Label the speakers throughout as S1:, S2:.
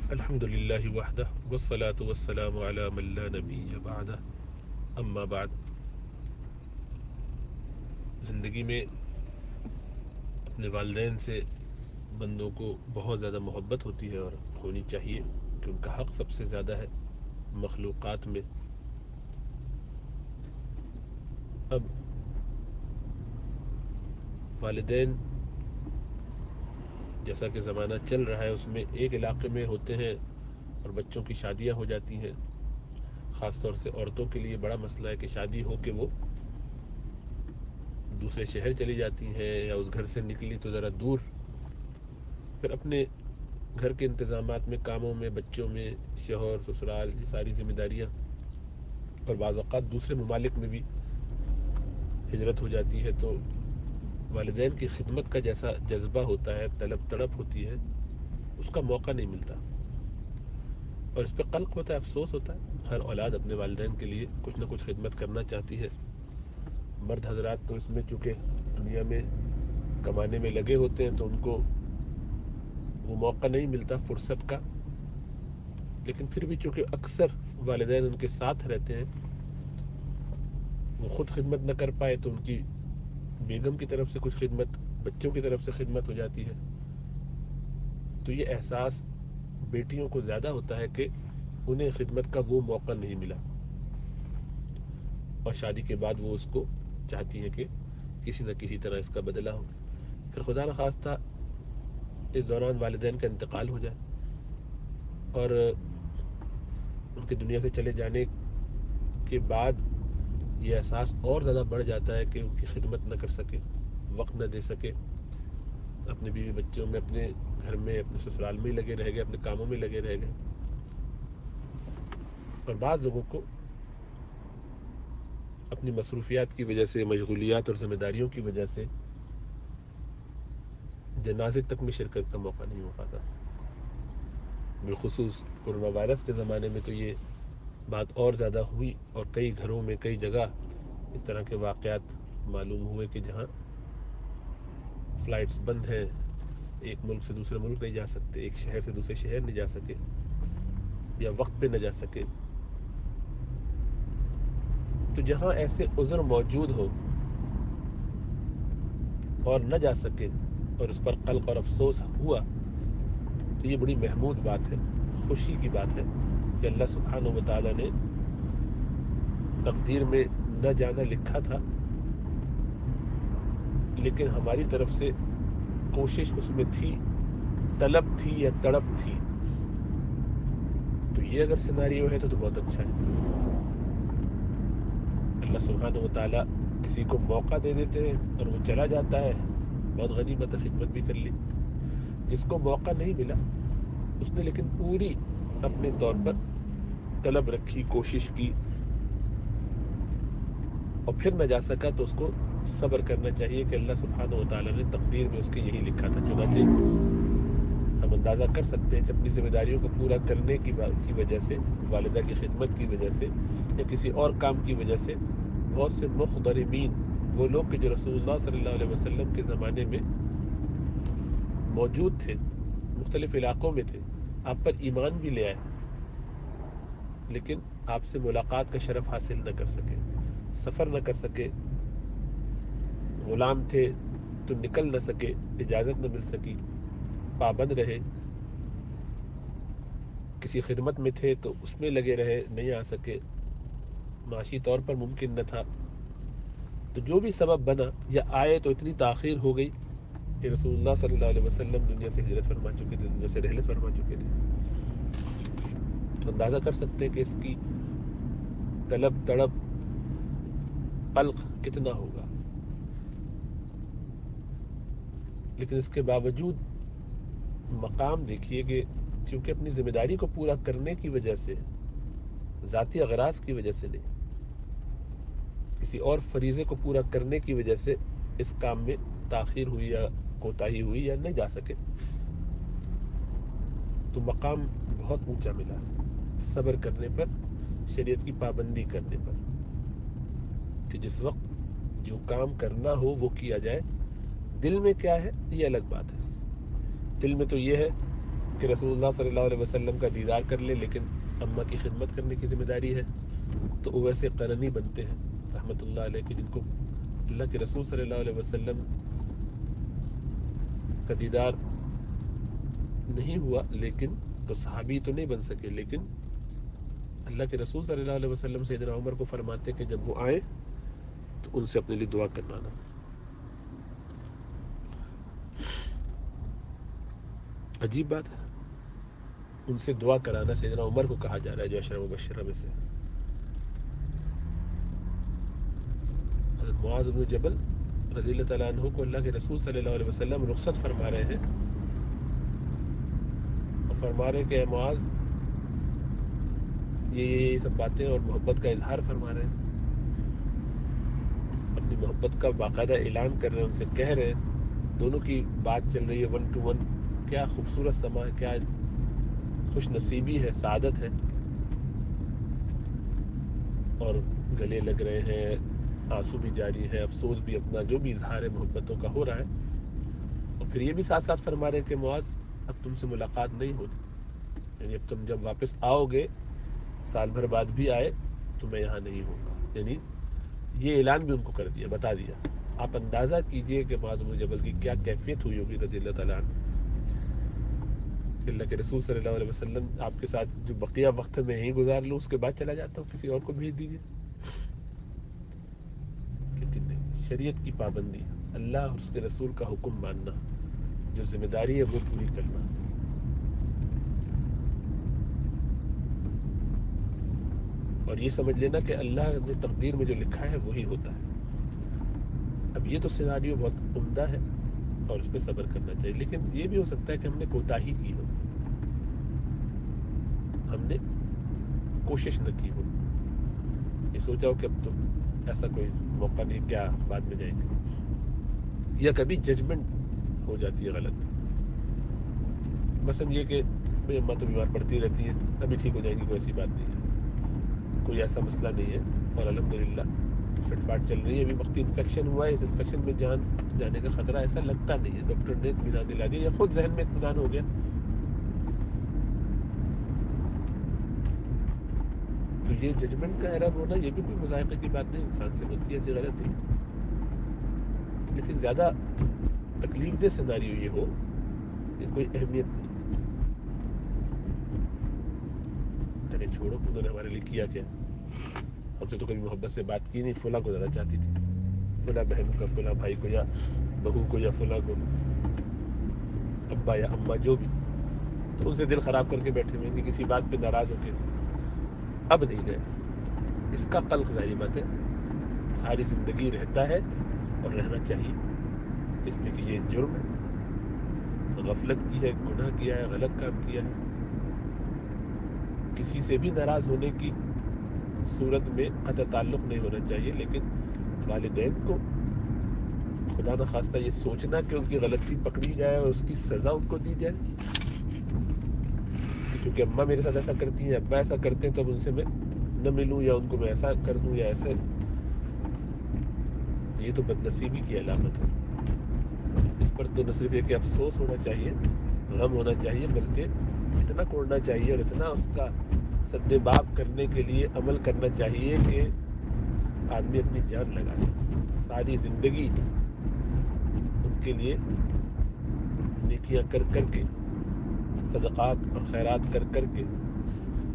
S1: الحمد للہ وحدہ والصلاة والسلام علی من لا نبی بعدہ اما بعد. زندگی میں اپنے والدین سے بندوں کو بہت زیادہ محبت ہوتی ہے اور ہونی چاہیے کہ ان کا حق سب سے زیادہ ہے مخلوقات میں. اب والدین جیسا کہ زمانہ چل رہا ہے اس میں ایک علاقے میں ہوتے ہیں اور بچوں کی شادیاں ہو جاتی ہیں. خاص طور سے عورتوں کے لیے بڑا مسئلہ ہے کہ شادی ہو کے وہ دوسرے شہر چلی جاتی ہیں یا اس گھر سے نکلی تو ذرا دور، پھر اپنے گھر کے انتظامات میں، کاموں میں، بچوں میں، شوہر سسرال، یہ ساری ذمہ داریاں، اور بعض اوقات دوسرے ممالک میں بھی ہجرت ہو جاتی ہے، تو والدین کی خدمت کا جیسا جذبہ ہوتا ہے، طلب تڑپ ہوتی ہے، اس کا موقع نہیں ملتا اور اس پہ قلق ہوتا ہے، افسوس ہوتا ہے. ہر اولاد اپنے والدین کے لیے کچھ نہ کچھ خدمت کرنا چاہتی ہے. مرد حضرات تو اس میں چونکہ دنیا میں کمانے میں لگے ہوتے ہیں تو ان کو وہ موقع نہیں ملتا فرصت کا، لیکن پھر بھی چونکہ اکثر والدین ان کے ساتھ رہتے ہیں، وہ خود خدمت نہ کر پائے تو ان کی بیگم کی طرف سے کچھ خدمت، بچوں کی طرف سے خدمت ہو جاتی ہے. تو یہ احساس بیٹیوں کو زیادہ ہوتا ہے کہ انہیں خدمت کا وہ موقع نہیں ملا، اور شادی کے بعد وہ اس کو چاہتی ہیں کہ کسی نہ کسی طرح اس کا بدلہ ہو. پھر خدا نخواستہ اس دوران والدین کا انتقال ہو جائے اور ان کی دنیا سے چلے جانے کے بعد یہ احساس اور زیادہ بڑھ جاتا ہے کہ ان کی خدمت نہ کر سکے، وقت نہ دے سکے، اپنے بیوی بچوں میں، اپنے گھر میں، اپنے سسرال میں ہی لگے رہ گئے، اپنے کاموں میں لگے رہ گئے. اور بعض لوگوں کو اپنی مصروفیات کی وجہ سے، مشغولیات اور ذمہ داریوں کی وجہ سے جنازے تک میں شرکت کا موقع نہیں ہو پاتا. بالخصوص کورونا وائرس کے زمانے میں تو یہ بات اور زیادہ ہوئی، اور کئی گھروں میں، کئی جگہ اس طرح کے واقعات معلوم ہوئے کہ جہاں فلائٹس بند ہیں، ایک ملک سے دوسرے ملک نہیں جا سکتے، ایک شہر سے دوسرے شہر نہیں جا سکے یا وقت پہ نہ جا سکے. تو جہاں ایسے عذر موجود ہو اور نہ جا سکے اور اس پر قلق اور افسوس ہوا، تو یہ بڑی محمود بات ہے، خوشی کی بات ہے کہ اللہ سبحانہ و تعالیٰ نے تقدیر میں نہ جانا لکھا تھا، لیکن ہماری طرف سے کوشش اس میں تھی، طلب تھی یا تڑپ تھی. تو یہ اگر سیناریو ہے تو بہت اچھا ہے. اللہ سبحانہ و تعالیٰ کسی کو موقع دے دیتے ہیں اور وہ چلا جاتا ہے، بہت غنیمت خدمت بھی کر لی. جس کو موقع نہیں ملا اس نے لیکن پوری اپنے طور پر طلب رکھی، کوشش کی، اور پھر نہ جا سکا تو اس کو صبر کرنا چاہیے کہ اللہ سبحانہ و تعالیٰ نے تقدیر میں اس کے یہی لکھا تھا. چنانچہ ہم اندازہ کر سکتے ہیں کہ اپنی ذمہ داریوں کو پورا کرنے کی وجہ سے، والدہ کی خدمت کی وجہ سے یا کسی اور کام کی وجہ سے، بہت سے مخضرمین، وہ لوگ کہ جو رسول اللہ صلی اللہ علیہ وسلم کے زمانے میں موجود تھے، مختلف علاقوں میں تھے، آپ پر ایمان بھی لے آئے، لیکن آپ سے ملاقات کا شرف حاصل نہ کر سکے، سفر نہ کر سکے، غلام تھے تو نکل نہ سکے، اجازت نہ مل سکی، پابند رہے، کسی خدمت میں تھے تو اس میں لگے رہے، نہیں آ سکے، معاشی طور پر ممکن نہ تھا. تو جو بھی سبب بنا، یا آئے تو اتنی تاخیر ہو گئی کہ رسول اللہ صلی اللہ علیہ وسلم دنیا سے ہجرت فرما چکے تھے، دنیا سے رحلت فرما چکے تھے. تو اندازہ کر سکتے ہیں کہ اس کی طلب تڑپ، قلق کتنا ہوگا. لیکن اس کے باوجود مقام دیکھیے کہ کیونکہ اپنی ذمہ داری کو پورا کرنے کی وجہ سے، ذاتی اغراض کی وجہ سے نہیں، کسی اور فریضے کو پورا کرنے کی وجہ سے اس کام میں تاخیر ہوئی یا کوتاہی ہوئی یا نہیں جا سکے، تو مقام بہت اونچا ملا صبر کرنے پر، شریعت کی پابندی کرنے پر، کہ جس وقت جو کام کرنا ہو وہ کیا جائے. دل میں کیا ہے یہ الگ بات ہے. دل میں تو یہ ہے کہ رسول اللہ صلی اللہ علیہ وسلم کا دیدار کر لے لیکن اماں کی خدمت کرنے کی ذمہ داری ہے. تو اویس قرنی بنتے ہیں رحمۃ اللہ علیہ کہ جن کو اللہ کے رسول صلی اللہ علیہ وسلم کا دیدار نہیں ہوا، لیکن تو صحابی تو نہیں بن سکے، لیکن اللہ کے رسول صلی اللہ علیہ وسلم سیدنا عمر کو فرماتے کہ جب وہ آئے تو ان سے اپنے لیے دعا کروانا. عجیب بات ہے، ان سے دعا کرانا سیدنا عمر کو کہا جا رہا ہے جو عشرہ مبشرہ میں سے. حضرت معاذ بن جبل رضی اللہ تعالیٰ عنہ کو اللہ کے رسول صلی اللہ علیہ وسلم رخصت فرما رہے ہیں اور فرما رہے ہیں کہ اے معاذ یہ سب باتیں اور محبت کا اظہار فرما رہے ہیں، اپنی محبت کا باقاعدہ اعلان کر رہے ہیں، ان سے کہہ رہے ہیں، دونوں کی بات چل رہی ہے 1 to 1. کیا خوبصورت سما ہے، کیا خوش نصیبی ہے، سعادت ہے. اور گلے لگ رہے ہیں، آنسو بھی جاری ہے، افسوس بھی اپنا جو بھی اظہار محبتوں کا ہو رہا ہے. اور پھر یہ بھی ساتھ ساتھ فرما رہے ہیں کہ معاذ اب تم سے ملاقات نہیں ہوگی، یعنی اب تم جب واپس آؤ گے سال بھر بعد بھی آئے تو میں یہاں نہیں ہوں گا. یعنی یہ اعلان بھی ان کو کر دیا، بتا دیا. آپ اندازہ کیجئے کہ معاذ بن جبل کی کیا کیفیت ہوئی ہوگی رضی اللہ تعالیٰ عنہ. اللہ کے رسول صلی اللہ علیہ وسلم آپ کے ساتھ جو بقیہ وقت میں یہیں گزار لوں، اس کے بعد چلا جاتا ہوں، کسی اور کو بھیج دیجیے. لیکن نہیں، شریعت کی پابندی، اللہ اور اس کے رسول کا حکم ماننا، جو ذمہ داری ہے وہ پوری کرنا. اور یہ سمجھ لینا کہ اللہ نے تقدیر میں جو لکھا ہے وہی ہوتا ہے. اب یہ تو سیناریو بہت عمدہ ہے اور اس پہ صبر کرنا چاہیے، لیکن یہ بھی ہو سکتا ہے کہ ہم نے کوتاہی کی ہو، ہم نے کوشش نہ کی ہو، یہ سوچا ہو کہ اب تو ایسا کوئی موقع نہیں، کیا بعد میں جائیں گے، یا کبھی ججمنٹ ہو جاتی ہے غلط. مثلا یہ کہ میری اماں تو بیمار پڑتی رہتی ہے، ابھی ٹھیک ہو جائیں گی، کوئی ایسی بات نہیں ہے، کوئی ایسا مسئلہ نہیں ہے، اور الحمدللہ فٹ فاٹ چل رہی ہے. ابھی وقتی انفیکشن ہوا ہے، اس انفیکشن میں جان جانے کا خطرہ ایسا لگتا نہیں ہے، ڈاکٹر نے اطمینان دلا دیا یا خود ذہن میں اطمینان ہو گیا. تو یہ ججمنٹ کا ایرر ہونا یہ بھی کوئی مذائقے کی بات نہیں، انسان سے ہوتی ہے ایسی غلطی. لیکن زیادہ تکلیف دہ سیناریو یہ ہو کہ کوئی اہمیت نہیں، ارے چھوڑو انہوں نے ہمارے لیے کیا کیا، ہم سے تو کبھی محبت سے بات کی نہیں، فلاں کو زیادہ چاہتی تھی، فلاں بہن کو، فلاں بھائی کو، یا بہو کو، یا فلاں کو، ابا یا اماں جو بھی، تو ان سے دل خراب کر کے بیٹھے ہوئے کہ کسی بات پہ ناراض ہو کے اب نہیں گئے. اس کا قلق ظاہری بات ہے ساری زندگی رہتا ہے اور رہنا چاہیے، اس لیے کہ یہ جرم ہے، غفلت کی ہے، گناہ کیا ہے، غلط کام کیا ہے. کسی سے بھی ناراض ہونے کی صورت میں قطع تعلق نہیں ہونا چاہیے، لیکن والدین کو خدا نخواستہ یہ سوچنا کہ ان کی غلطی پکڑی جائے اور اس کی سزا ان کو دی جائے، کیونکہ اماں میرے ساتھ ایسا کرتی ہیں، ابا ایسا کرتے ہیں، تو اب ان سے میں نہ ملوں یا ان کو میں ایسا کر دوں یا ایسے، یہ تو بدنصیبی کی علامت ہے. اس پر تو نہ صرف یہ کہ افسوس ہونا چاہیے، غم ہونا چاہیے، بلکہ اتنا کوڑنا چاہیے اور اتنا اس کا سد باب کرنے کے لیے عمل کرنا چاہیے کہ آدمی اپنی جان لگا دے، ساری زندگی ان کے لیے نیکیاں کر کر کے، صدقات اور خیرات کر کر کے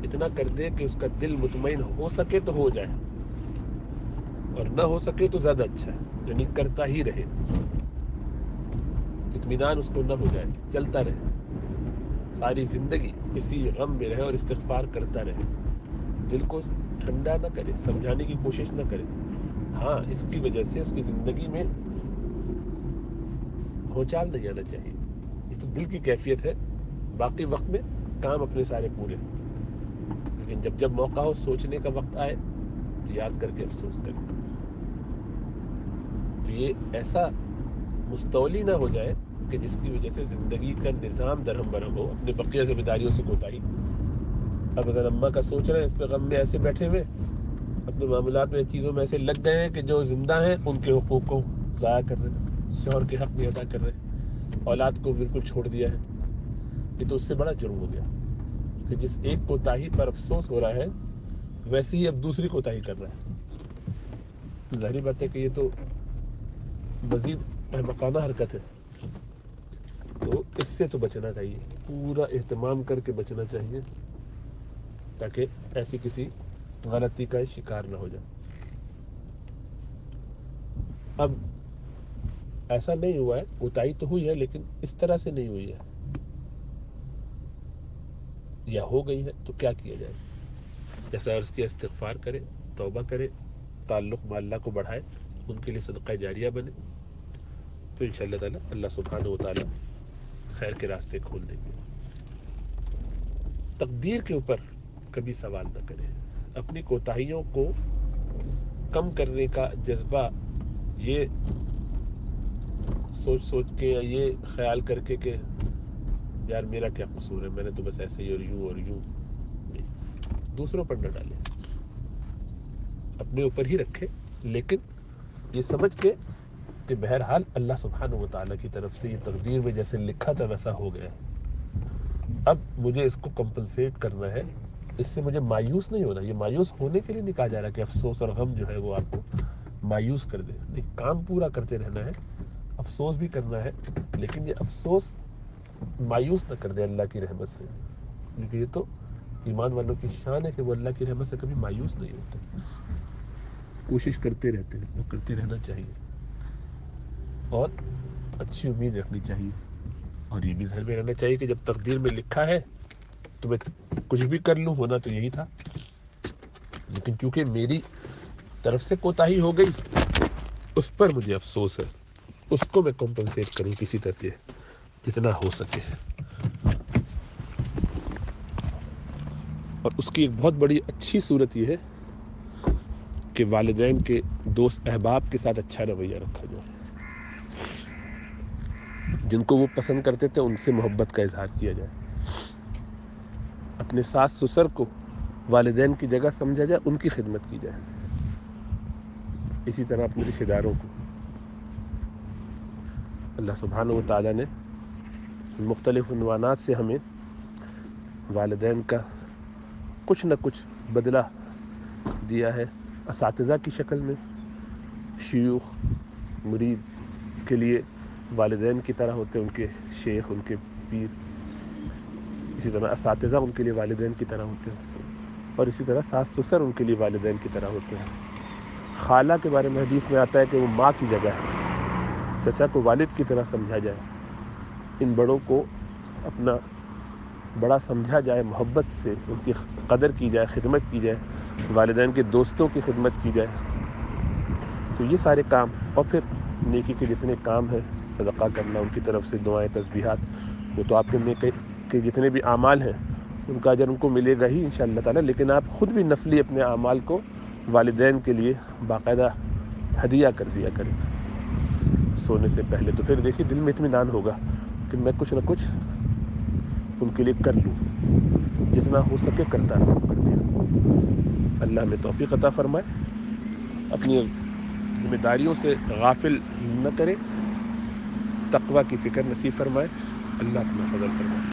S1: اتنا کر دے کہ اس کا دل مطمئن ہو سکے تو ہو جائے، اور نہ ہو سکے تو زیادہ اچھا ہے، یعنی کرتا ہی رہے، اطمینان اس کو نہ ہو جائے، چلتا رہے، ساری زندگی اسی غم میں رہے اور استغفار کرتا رہے، دل کو ٹھنڈا نہ کرے، سمجھانے کی کوشش نہ کرے. ہاں اس کی وجہ سے اس کی زندگی میں بھونچال نہیں آنا چاہیے، یہ تو دل کی کیفیت ہے. باقی وقت میں کام اپنے سارے پورے، لیکن جب جب موقع ہو سوچنے کا وقت آئے تو یاد کر کے افسوس کریں. تو یہ ایسا مستولی نہ ہو جائے کہ جس کی وجہ سے زندگی کا نظام درہم برہم ہو، اپنے بقیہ ذمہ داریوں سے کوتاہی. اب اگر اماں کا سوچ رہے ہیں، اس پہ غم میں ایسے بیٹھے ہوئے، اپنے معاملات میں چیزوں میں ایسے لگ گئے ہیں کہ جو زندہ ہیں ان کے حقوق کو ضائع کر رہے ہیں، شوہر کے حق نہیں ادا کر رہے ہیں، اولاد کو بالکل چھوڑ دیا ہے، یہ تو اس سے بڑا جرم ہو گیا کہ جس ایک کوتاہی پر افسوس ہو رہا ہے ویسے ہی اب دوسری کوتاہی کر رہا ہے. ظاہری بات ہے کہ یہ تو مزید احمقانہ حرکت ہے. تو اس سے تو بچنا چاہیے, پورا اہتمام کر کے بچنا چاہیے تاکہ ایسی کسی غلطی کا شکار نہ ہو جائے. اب ایسا نہیں ہوا ہے, کوتاہی تو ہوئی ہے لیکن اس طرح سے نہیں ہوئی ہے, یا ہو گئی ہے تو کیا کیا جائے؟ جیسا عرض کیا, استغفار کرے, توبہ کرے, تعلق مع اللہ کو بڑھائے, ان کے لیے صدقہ جاریہ بنے, تو انشاءاللہ تعالی اللہ سبحانہ و تعالی خیر کے راستے کھول دیں گے. تقدیر کے اوپر کبھی سوال نہ کریں. اپنی کوتاہیوں کو کم کرنے کا جذبہ یہ سوچ سوچ کے یا یہ خیال کر کے کہ یار میرا کیا قصور ہے, میں نے تو بس ایسے ہی اور یوں نہیں, دوسروں پر نہ ڈالیں, اپنے اوپر ہی رکھے, لیکن یہ سمجھ کے کہ بہرحال اللہ سبحانہ و تعالیٰ کی طرف سے یہ تقدیر میں جیسے لکھا تھا ویسا ہو گیا ہے, اب مجھے اس کو کمپنسیٹ کرنا ہے. اس سے مجھے مایوس نہیں ہونا. یہ مایوس ہونے کے لیے نہیں کہا جا رہا کہ افسوس اور غم جو ہے وہ آپ کو مایوس کر دے. نہیں, کام پورا کرتے رہنا ہے, افسوس بھی کرنا ہے, لیکن یہ افسوس مایوس نہ کر دے اللہ کی رحمت سے, کیونکہ یہ تو ایمان والوں کی شان ہے کہ وہ اللہ کی رحمت سے کبھی مایوس نہیں ہوتے, کوشش کرتے رہتے ہیں, وہ کرتے رہنا چاہیے, اور اچھی امید رکھنی چاہیے, اور یہ بھی ذہن میں رہنا چاہیے کہ جب تقدیر میں لکھا ہے تو میں کچھ بھی کر لوں, ہونا تو یہی تھا, لیکن چونکہ میری طرف سے کوتاہی ہو گئی اس پر مجھے افسوس ہے, اس کو میں کمپنسیٹ کروں کسی طرح جتنا ہو سکے. اور اس کی ایک بہت بڑی اچھی صورت یہ ہے کہ والدین کے دوست احباب کے ساتھ اچھا رویہ رکھا جائے. جن کو وہ پسند کرتے تھے ان سے محبت کا اظہار کیا جائے. اپنے ساس سسر کو والدین کی جگہ سمجھا جائے, ان کی خدمت کی جائے. اسی طرح اپنے رشتہ داروں کو. اللہ سبحانہ و تعالیٰ نے مختلف عنوانات سے ہمیں والدین کا کچھ نہ کچھ بدلہ دیا ہے. اساتذہ کی شکل میں, شیوخ مرید کے لیے والدین کی طرح ہوتے ہیں ان کے شیخ, ان کے پیر. اسی طرح اساتذہ ان کے لیے والدین کی طرح ہوتے ہیں, اور اسی طرح ساس سسر ان کے لیے والدین کی طرح ہوتے ہیں. خالہ کے بارے میں حدیث میں آتا ہے کہ وہ ماں کی جگہ ہے. چچا کو والد کی طرح سمجھا جائے, ان بڑوں کو اپنا بڑا سمجھا جائے, محبت سے ان کی قدر کی جائے, خدمت کی جائے, والدین کے دوستوں کی خدمت کی جائے. تو یہ سارے کام, اور پھر نیکی کے جتنے کام ہیں, صدقہ کرنا, ان کی طرف سے دعائیں, تسبیحات, وہ تو آپ کے نیکی کے جتنے بھی اعمال ہیں ان کا اجر ان کو ملے گا ہی انشاءاللہ تعالی. لیکن آپ خود بھی نفلی اپنے اعمال کو والدین کے لیے باقاعدہ ہدیہ کر دیا کریں سونے سے پہلے. تو پھر دیکھیے دل میں اطمینان ہوگا کہ میں کچھ نہ کچھ ان کے لیے کر لوں, جتنا ہو سکے کرتا کرتی رہوں. اللہ ہمیں توفیق عطا فرمائے, اپنی ذمہ داریوں سے غافل نہ کرے, تقوی کی فکر نصیب فرمائے. اللہ اپنا فضل فرمائے.